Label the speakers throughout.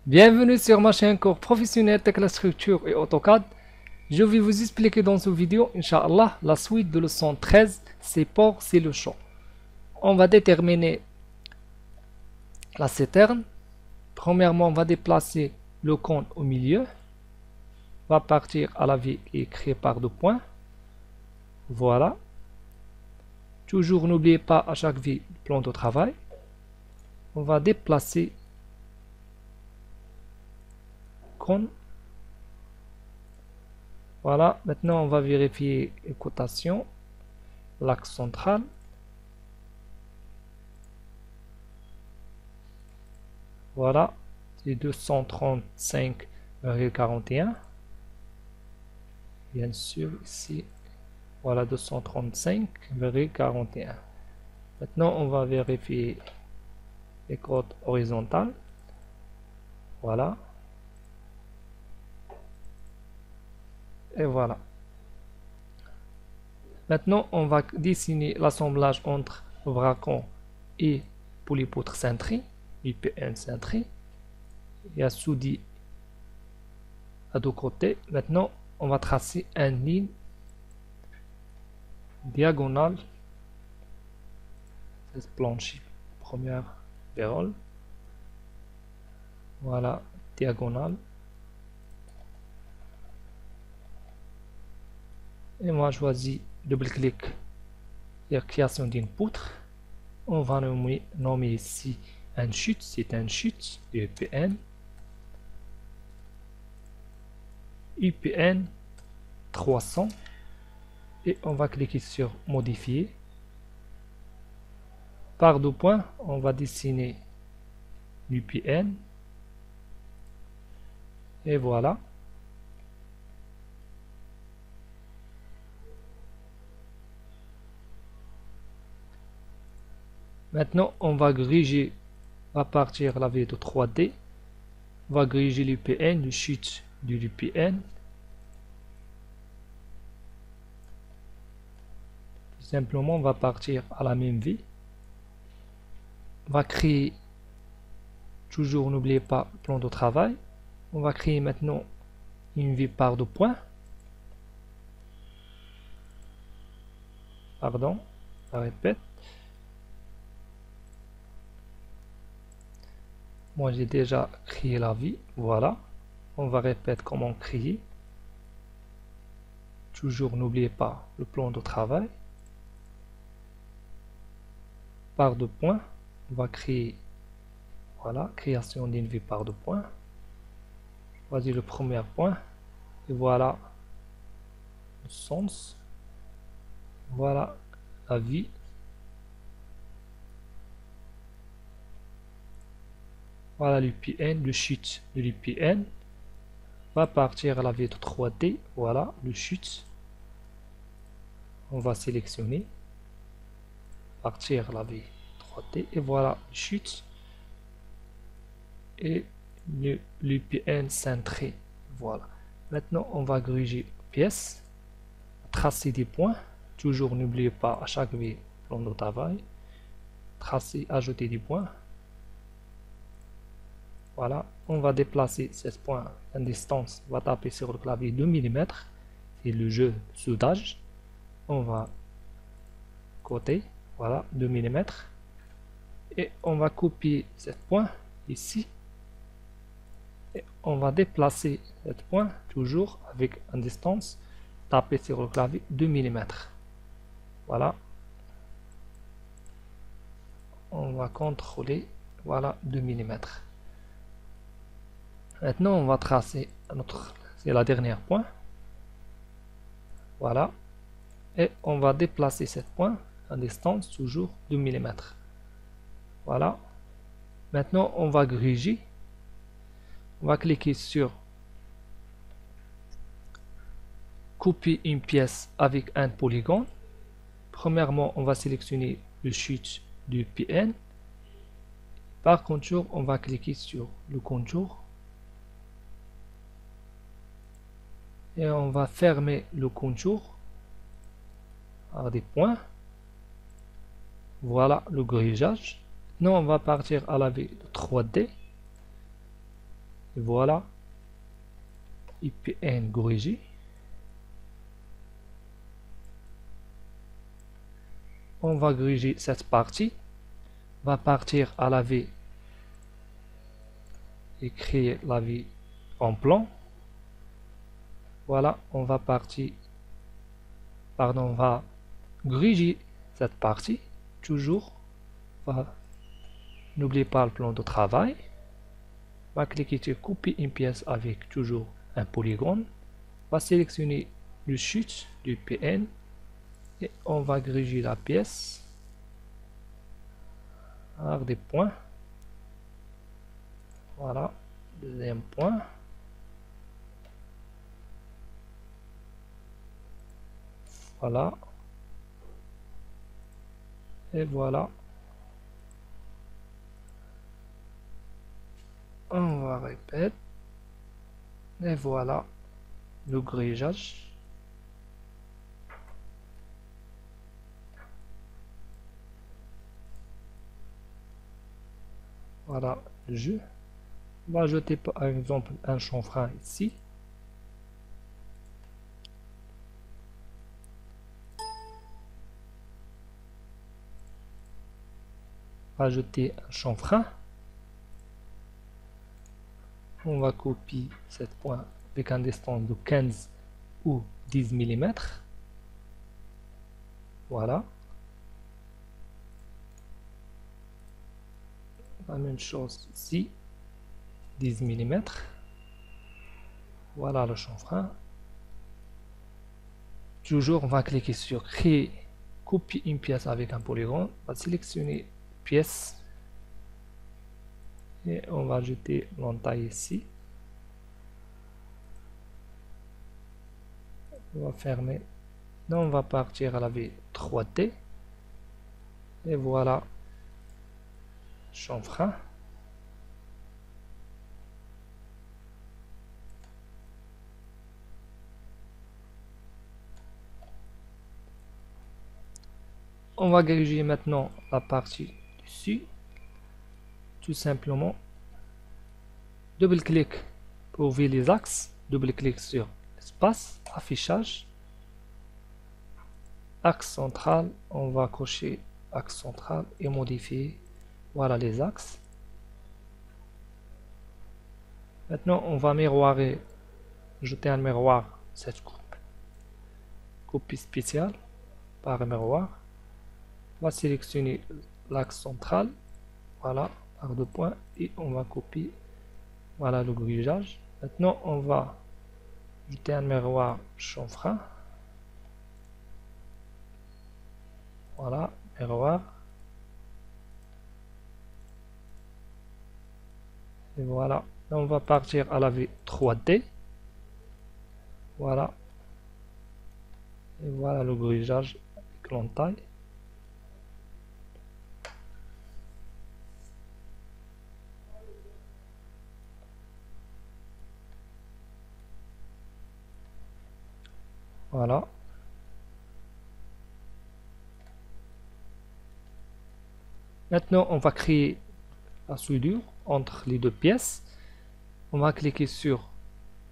Speaker 1: Bienvenue sur ma chaîne cours professionnel Tecla Structure et AutoCAD. Je vais vous expliquer dans cette vidéo, Inch'Allah, la suite de leçon 13, c'est port, c'est le champ. On va déterminer la citerne. Premièrement, on va déplacer le cône au milieu. On va partir à la vie qui est créée par deux points. Voilà. Toujours n'oubliez pas à chaque vie le plan de travail. On va déplacer cône. Voilà, maintenant on va vérifier les cotations, l'axe central. Voilà, c'est 235,41. Bien sûr, ici, voilà 235,41. Maintenant, on va vérifier les côtes horizontales. Voilà. Et voilà. Maintenant, on va dessiner l'assemblage entre bracon et polypoutre cintré, IPN cintré. Il y a soudé à deux côtés. Maintenant, on va tracer une ligne diagonale. C'est plancher, première vérole. Voilà, diagonale. Et moi, je choisis double-clic et création d'une poutre. On va nommer ici une chute, c'est une chute UPN. UPN 300. Et on va cliquer sur modifier. Par deux points, on va dessiner l'UPN. Et voilà. Maintenant, on va griger à partir de la vue de 3D. On va griger l'UPN, le chute de l'UPN. Simplement, on va partir à la même vie. On va créer, toujours n'oubliez pas le plan de travail. On va créer maintenant une vie par deux points. Pardon, je répète. Moi, j'ai déjà créé la vie. Voilà. On va répéter comment créer. Toujours n'oubliez pas le plan de travail. Par deux points, on va créer, voilà, création d'une vie par deux points. Choisis le premier point et voilà le sens. Voilà la vie. Voilà l'UPN, le chute de l'UPN. Va partir à la vie de 3D. Voilà le chute. On va sélectionner. Partir à la vie 3D. Et voilà le chute. Et l'UPN cintré. Voilà. Maintenant, on va gruger pièce. Tracer des points. Toujours n'oubliez pas à chaque vie plan de travail. Tracer, ajouter des points. Voilà, on va déplacer 16 points en distance. On va taper sur le clavier 2 mm. C'est le jeu de soudage. On va côté, voilà, 2 mm. Et on va copier 7 points ici. Et on va déplacer 7 points toujours avec une distance. Taper sur le clavier 2 mm. Voilà. On va contrôler, voilà, 2 mm. Maintenant, on va tracer notre, c'est la dernière point. Voilà. Et on va déplacer cette point à distance toujours 2 mm. Voilà. Maintenant, on va gruger. On va cliquer sur copier une pièce avec un polygone. Premièrement, on va sélectionner le chute du PN. Par contour, on va cliquer sur le contour. Et on va fermer le contour par des points. Voilà le grigeage. Maintenant, on va partir à la vue de 3D. Et voilà, IPN corrigé. On va corriger cette partie. On va partir à la V et créer la V en plan. Voilà, on va on va corriger cette partie. Toujours, n'oubliez pas le plan de travail. On va cliquer sur copier une pièce avec toujours un polygone. On va sélectionner le chute du PN et on va gruger la pièce avec des points. Voilà, deuxième point. Voilà. Et voilà. On va répéter. Et voilà le grillage. Voilà le jeu. On va ajouter par exemple un chanfrein ici. Ajouter un chanfrein. On va copier cette point avec un distance de 15 ou 10 mm. Voilà. La même chose ici, 10 mm. Voilà le chanfrein. Toujours, on va cliquer sur créer, copier une pièce avec un polygone. On va sélectionner pièce et on va ajouter l'entaille ici. On va fermer. Donc on va partir à la V 3D et voilà chanfrein. On va diriger maintenant la partie dessus. Tout simplement, double-clic pour ouvrir les axes, double-clic sur espace, affichage, axe central, on va cocher axe central et modifier, voilà les axes. Maintenant, on va miroirer, jeter un miroir, cette coupe, copie spéciale par miroir. On va sélectionner l'axe central, voilà, par deux points, et on va copier, voilà le grillage. Maintenant, on va jeter un miroir chanfrein, voilà, miroir, et voilà. On va partir à la vue 3D, voilà, et voilà le grillage avec l'entaille. Voilà. Maintenant, on va créer la soudure entre les deux pièces. On va cliquer sur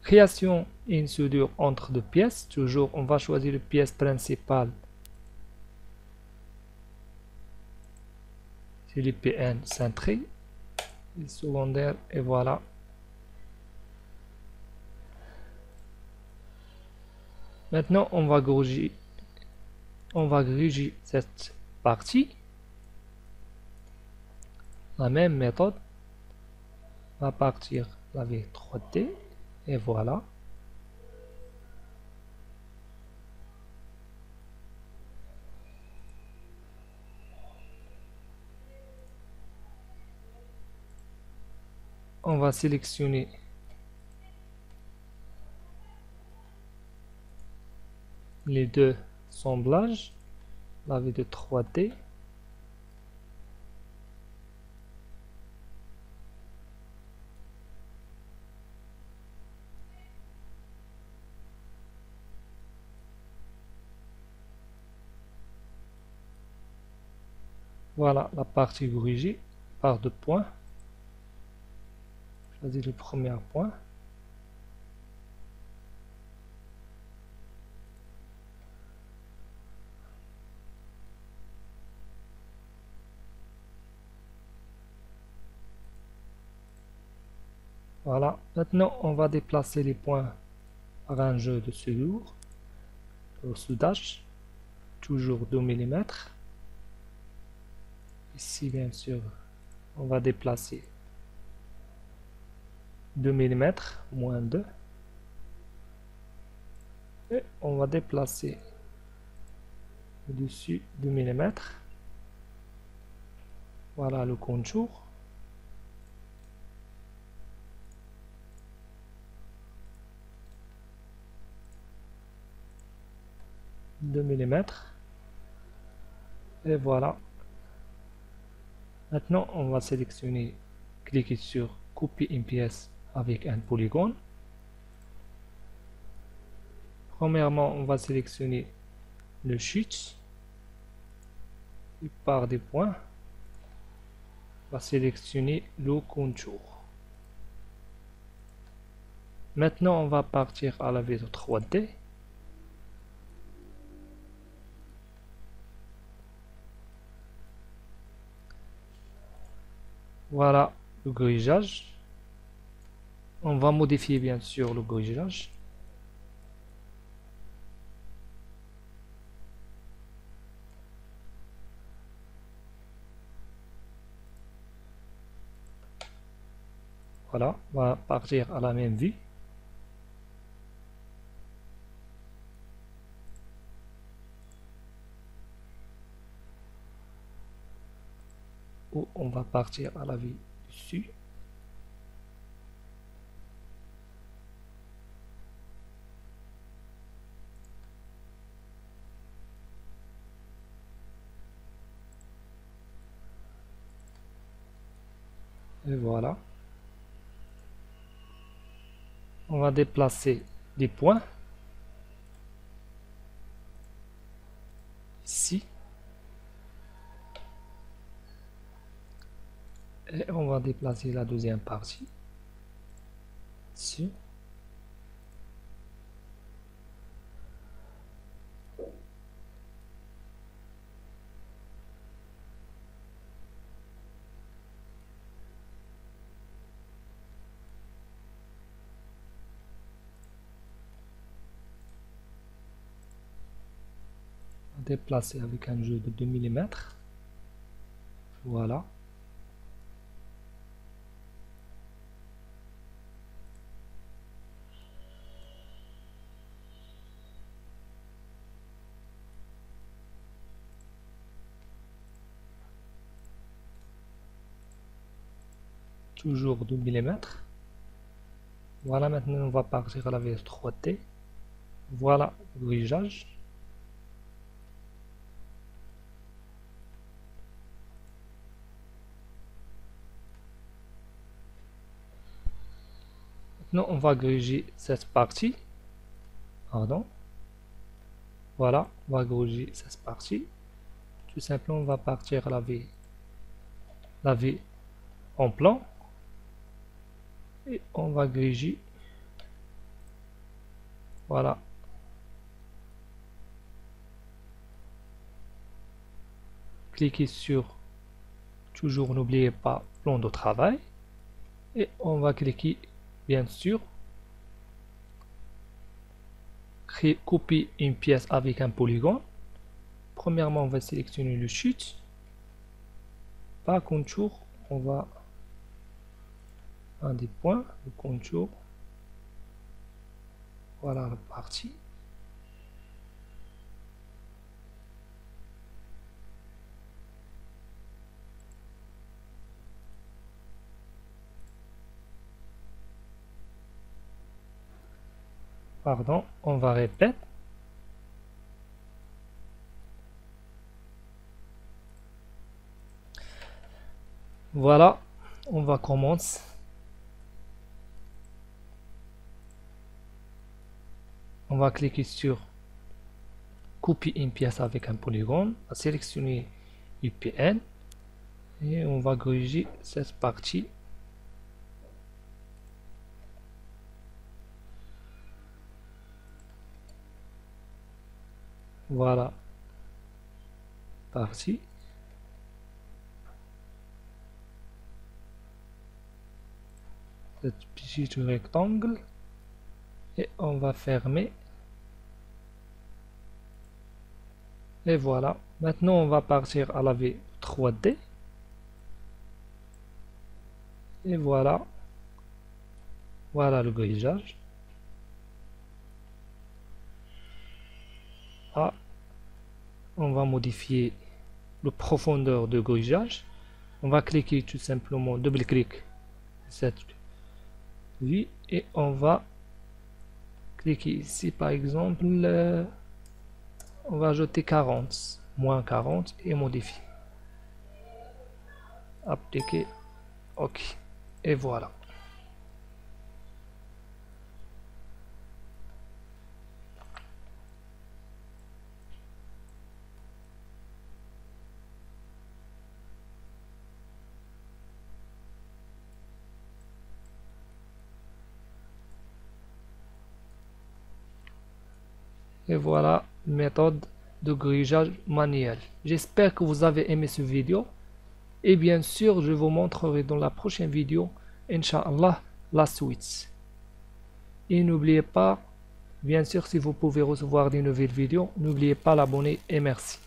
Speaker 1: création et une soudure entre deux pièces. Toujours, on va choisir la pièce principale. C'est l'IPN cintré. Et secondaire, et voilà. Maintenant, on va gruger cette partie. La même méthode. On va partir la V 3D et voilà. On va sélectionner les deux semblages, la V de 3D. Voilà la partie grugée par deux points. choisir le premier point. Voilà, maintenant on va déplacer les points par un jeu de soudure, au soudage, toujours 2 mm. Ici bien sûr, on va déplacer 2 mm, moins 2. Et on va déplacer au-dessus 2 mm. Voilà le contour. Mm. Et voilà. Maintenant, on va sélectionner, cliquer sur Copie une pièce avec un polygone. Premièrement, on va sélectionner le sheet. Et par des points, on va sélectionner le contour. Maintenant, on va partir à la vitre 3D. Voilà le grillage. On va modifier bien sûr le grillage. Voilà, on va partir à la même vue. Ou on va partir à la vue dessus. Et voilà. On va déplacer des points. Ici. Et on va déplacer la deuxième partie. Ici. Déplacer avec un jeu de 2 mm. Voilà. Toujours 2 mm. Voilà, maintenant on va partir à la vs 3D. Voilà le grillage. Maintenant on va griger cette partie. Pardon. Voilà, on va griger cette partie. Tout simplement on va partir à la vue en plan. Et on va griger. Voilà. Cliquez sur, toujours n'oubliez pas, plan de travail. Et on va cliquer bien sûr, copier une pièce avec un polygone. Premièrement, on va sélectionner le sheet. Par contour, on va un des points, le contour. Voilà la partie. Pardon, on va répéter. Voilà, on va commencer. On va cliquer sur copier une pièce avec un polygone, on va sélectionner UPN et on va griger cette partie. Voilà. Parti. Cette petite rectangle. Et on va fermer. Et voilà. Maintenant, on va partir à la vue 3D. Et voilà. Voilà le grillage. Ah, on va modifier la profondeur de grillage. On va cliquer tout simplement, double-clic cette vue et on va cliquer ici par exemple, on va ajouter 40, moins 40 et modifier. Appliquer, ok, et voilà. Et voilà, méthode de grillage manuel. J'espère que vous avez aimé cette vidéo. Et bien sûr, je vous montrerai dans la prochaine vidéo, Inch'Allah, la suite. Et n'oubliez pas, bien sûr, si vous pouvez recevoir des nouvelles vidéos, n'oubliez pas d'abonner et merci.